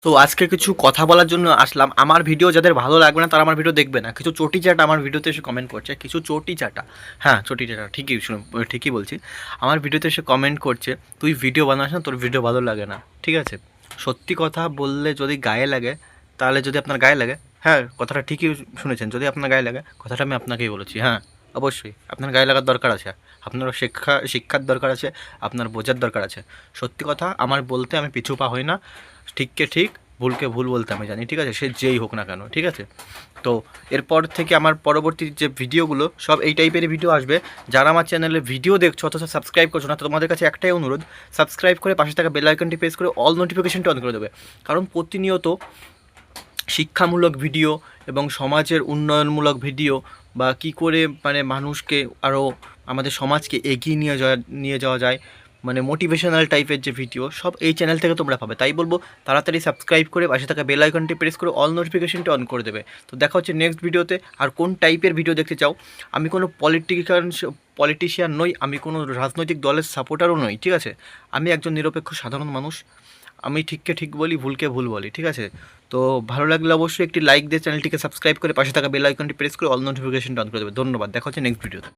তো আজকে কিছু কথা বলার জন্য আসলাম। আমার ভিডিও যাদের ভালো লাগবে না তারা আমার ভিডিও দেখবে না। কিছু চটি চাটা আমার ভিডিওতে এসে কমেন্ট করছে, কিছু চটি চাটা, হ্যাঁ চটি চাটা, ঠিকই বলছি। আমার ভিডিওতে এসে কমেন্ট করছে, তুই ভিডিও বানাস না, তোর ভিডিও ভালো লাগে না। ঠিক আছে, সত্যি কথা বললে যদি গায়ে লাগে, তাহলে যদি আপনার গায়ে লাগে, হ্যাঁ কথাটা ঠিকই শুনেছেন, যদি আপনার গায়ে লাগে কথাটা আমি আপনাকেই বলেছি। হ্যাঁ অবশ্যই আপনার গায়ে লাগার দরকার আছে, আপনারও শিক্ষার দরকার আছে, আপনার বোঝার দরকার আছে। সত্যি কথা আমার বলতে আমি পিছু পা হই না, ঠিককে ঠিক, ভুলকে ভুল বলতে আমি জানি। ঠিক আছে, সে যেই হোক না কেন, ঠিক আছে। তো এরপর থেকে আমার পরবর্তী যে ভিডিওগুলো সব এই টাইপের ভিডিও আসবে। যারা আমার চ্যানেলে ভিডিও দেখছো অথচ সাবস্ক্রাইব করছো না, তো তোমাদের কাছে একটাই অনুরোধ, সাবস্ক্রাইব করে পাশে থাকা বেল আইকনটি প্রেস করে অল নোটিফিকেশনটা অন করে দেবে। কারণ প্রতিনিয়ত শিক্ষামূলক ভিডিও এবং সমাজের উন্নয়নমূলক ভিডিও, বা কী করে মানে মানুষকে আরও, আমাদের সমাজকে এগিয়ে নিয়ে যাওয়া যায়, মানে মোটিভেশনাল টাইপের যে ভিডিও, সব এই চ্যানেল থেকে তোমরা পাবে। তাই বলবো তাড়াতাড়ি সাবস্ক্রাইব করে পাশে থাকা বেল আইকনটি প্রেস করে অল নোটিফিকেশনটা অন করে দেবে। তো দেখা হচ্ছে নেক্সট ভিডিওতে। আর কোন টাইপের ভিডিও দেখতে চাও, আমি কোনো পলিটিশিয়ান নই, আমি কোনো রাজনৈতিক দলের সাপোর্টারও নই। ঠিক আছে, আমি একজন নিরপেক্ষ সাধারণ মানুষ, আমি ঠিককে ঠিক বলি, ভুলকে ভুল বলি। ঠিক আছে, তো ভালো লাগলে অবশ্যই একটি লাইক দিয়ে চ্যানেলটিকে সাবস্ক্রাইব করে পাশে থাকা বেল আইকনটি প্রেস করে অল নোটিফিকেশনটা অন করে দেবে। ধন্যবাদ, দেখা হচ্ছে নেক্সট ভিডিওতে।